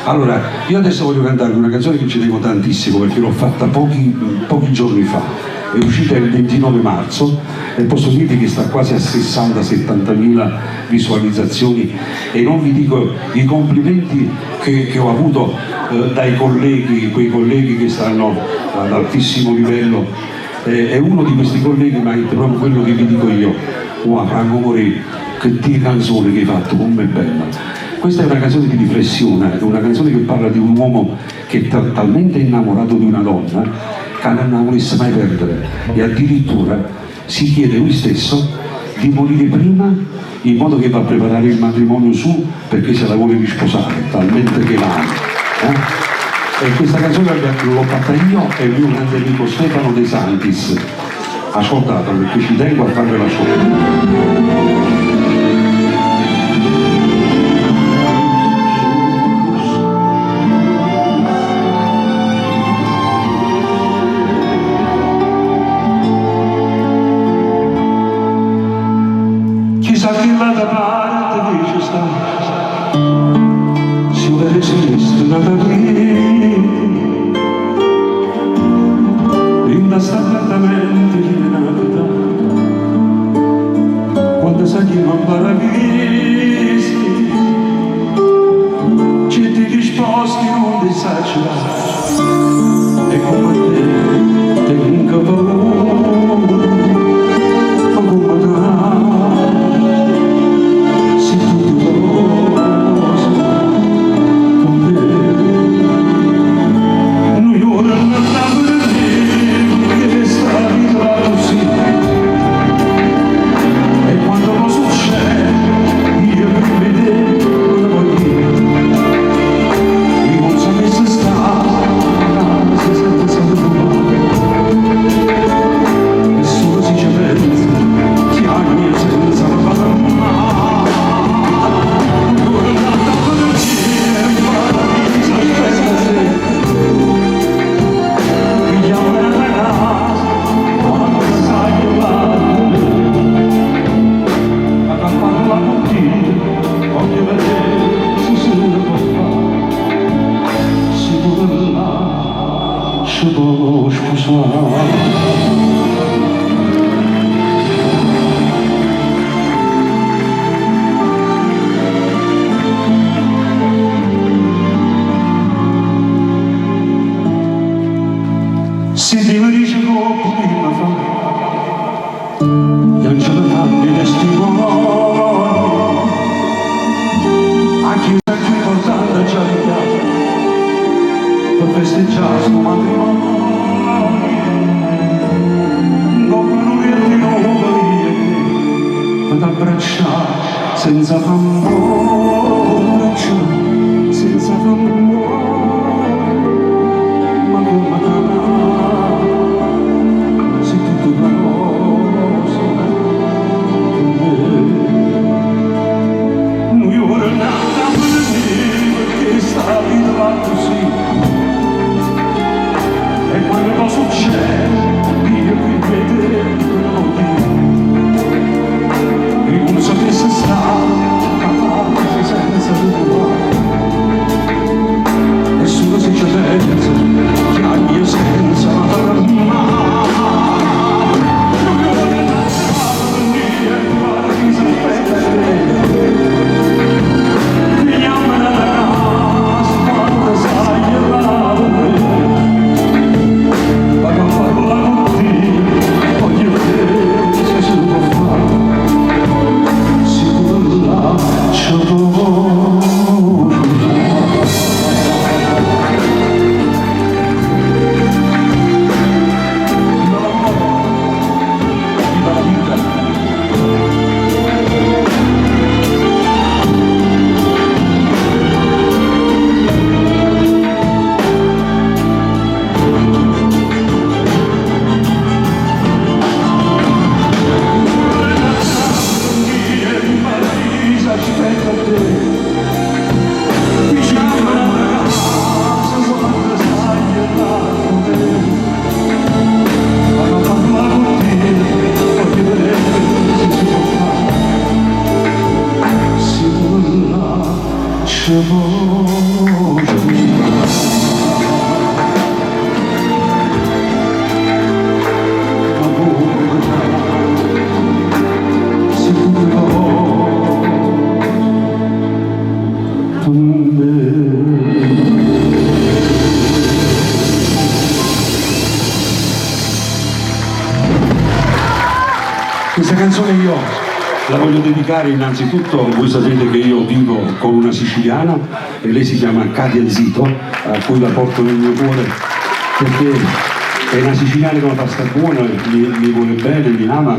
Allora, io adesso voglio cantarvi una canzone che ci tengo tantissimo perché l'ho fatta pochi giorni fa, è uscita il 29 marzo e posso dirvi che sta quasi a 60-70 mila visualizzazioni e non vi dico i complimenti che ho avuto dai colleghi, quei colleghi che stanno ad altissimo livello, e uno di questi colleghi mi ha detto proprio quello che vi dico io: wow, Franco Morè, che ti canzone che hai fatto, com'è bella. Questa è una canzone di riflessione, è una canzone che parla di un uomo che è talmente innamorato di una donna che non la volesse mai perdere e addirittura si chiede lui stesso di morire prima in modo che va a preparare il matrimonio su perché se la vuole risposare, talmente che l'ama. E questa canzone l'ho fatta io e il mio grande amico Stefano De Santis. Ascoltatela perché ci tengo a farvela ascoltare. Chissà che da parte dice sta, si vuole esiste da capire, in sta appartamento di Napoli, quando sa chi non parla visti, c'è di risposti non ti sa e come te nunca paura, come te. Se Dio dice che prima fa, non ce ne fanno i testimoni, a chi è più importante già di casa, per festeggiare sto matrimonio, non riesci nuovo ad abbracciare senza famore, senza famore, ma come Questa canzone io la voglio dedicare innanzitutto, voi sapete che io vivo con una siciliana e lei si chiama Katia Zito, a cui la porto nel mio cuore perché è una siciliana che mi fa stare buona, mi vuole bene, mi ama,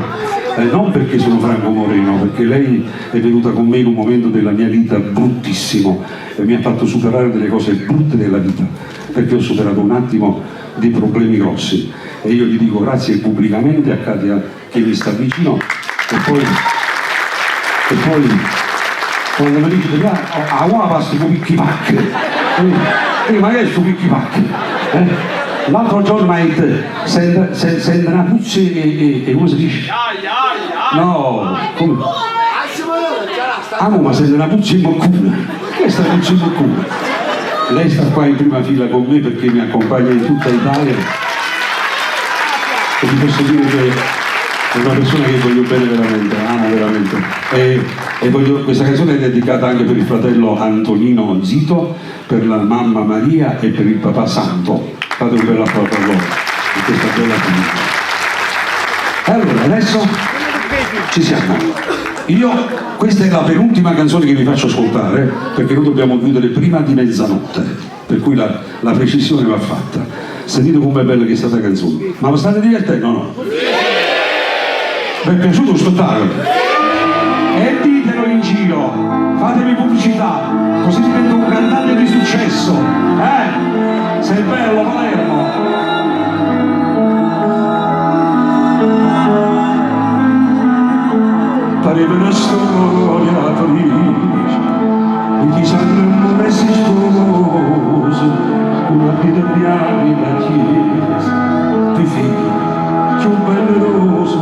non perché sono Franco Moreno, perché lei è venuta con me in un momento della mia vita bruttissimo e mi ha fatto superare delle cose brutte della vita, perché ho superato un attimo dei problemi grossi e io gli dico grazie pubblicamente a Katia che mi sta vicino e poi quando mi dice a una pasta con picchi pacche ma che è sto picchi pacche? L'altro giorno mi ha detto sente una puzza e come si dice? No, come? Ma sente una puzza in boccuna, che è sta puzza in boccuna? Lei sta qua in prima fila con me perché mi accompagna in tutta Italia e vi posso dire che è una persona che voglio bene veramente, amo veramente questa canzone è dedicata anche per il fratello Antonino Zito, per la mamma Maria e per il papà Santo. Fate un bel applauso a loro per questa bella famiglia. Allora adesso ci siamo. Questa è la penultima canzone che vi faccio ascoltare perché noi dobbiamo chiudere prima di mezzanotte, per cui la precisione va fatta. Sentite com'è bella che è stata canzone. Ma lo state divertendo o no? Vi è piaciuto ascoltarlo? E ditelo in giro, fatemi pubblicità, così divento un cantante di successo. Sei bello Palermo! Pareva una storia felice e ti sanno messi sposi una vita bianca da chiesa ti figli che un bel roso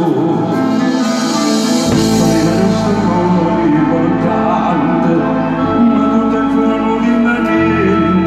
pareva una storia importante ma non te fanno di maniera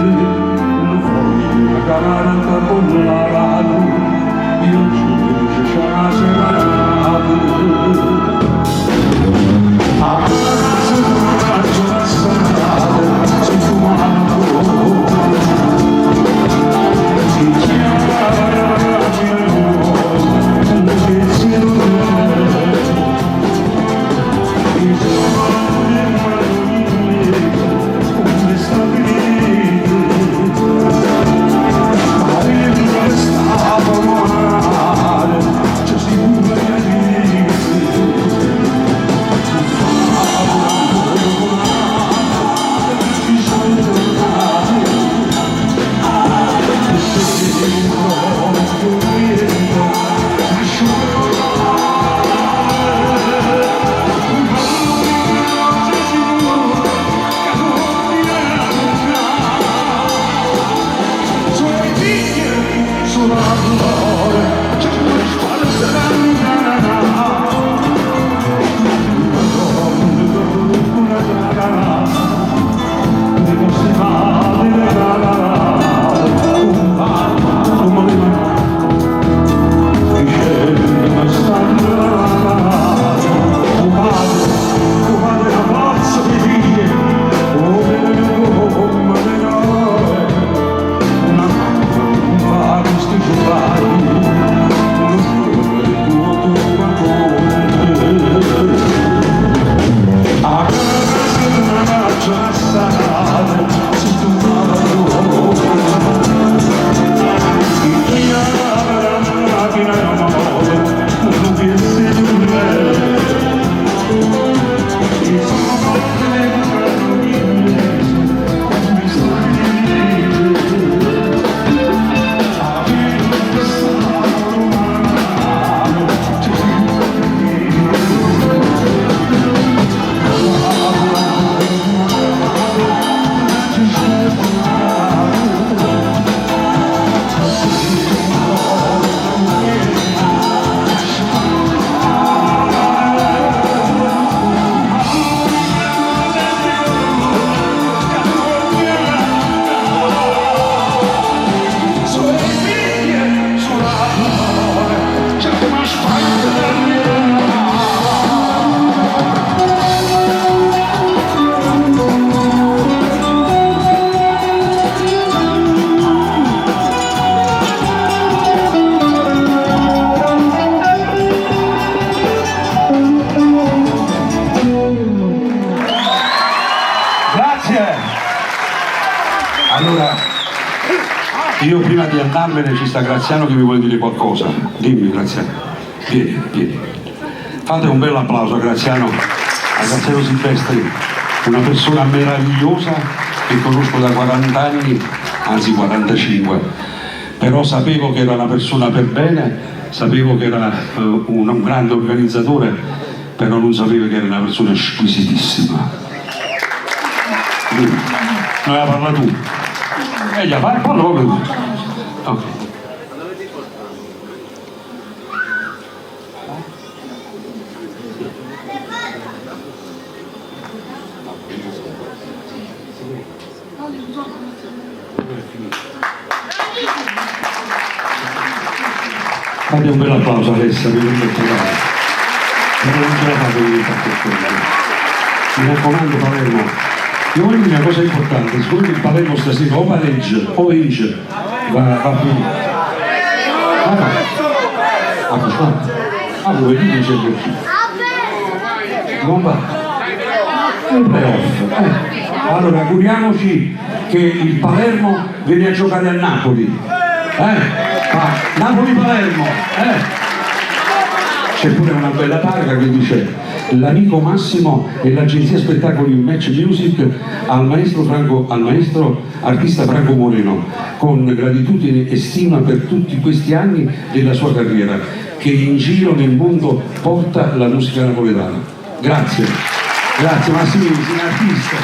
Allora, io prima di andarmene ci sta Graziano che mi vuole dire qualcosa. Dimmi Graziano, vieni. Fate un bel applauso a Graziano Silvestri, una persona meravigliosa che conosco da 40 anni, anzi 45, però sapevo che era una persona per bene, sapevo che era un grande organizzatore, però non sapevo che era una persona squisitissima. Non la parla tu. Parla proprio tu. Ok. Fate un bel applauso Alessia, mi non ce la fate di mi raccomando Palermo, io voglio dire una cosa importante, siccome il Palermo stasera o pareggia o vince, va più. Voi dite c'è per chi? Non va. Un playoff. Allora auguriamoci che il Palermo viene a giocare a Napoli. Napoli-Palermo, C'è pure una bella targa che dice l'amico Massimo e l'agenzia spettacoli Match Music al maestro artista Franco Moreno, con gratitudine e stima per tutti questi anni della sua carriera, che in giro nel mondo porta la musica napoletana. Grazie Massimo, sei un artista.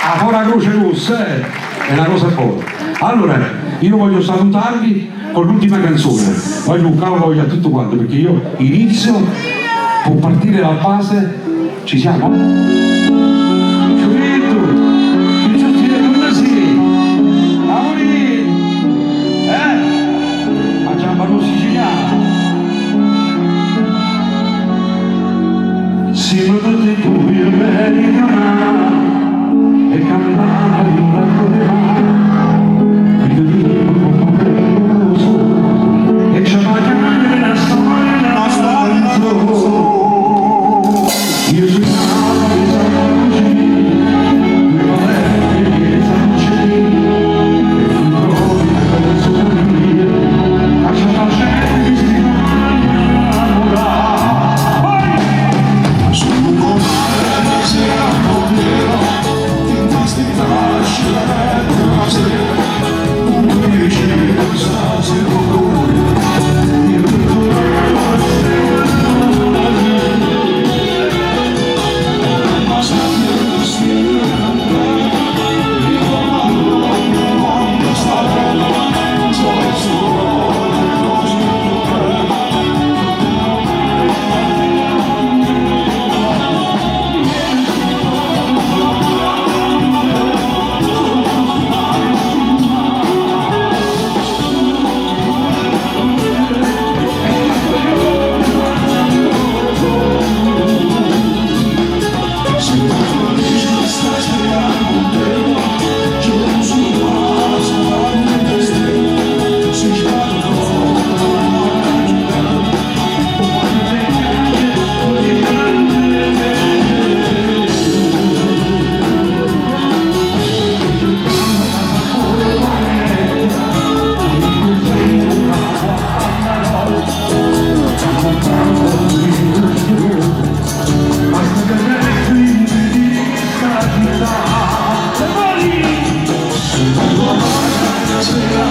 A fora croce rossa, è una cosa buona. Allora, io voglio salutarvi con l'ultima canzone, voglio un cavolo a tutto quanto, perché io inizio, può partire la base, ci siamo? Giuretto, che giusti le cose, amori, mangiamo siciliano. Siamo tutti qui americani e cantare di un racco di mare. Sera,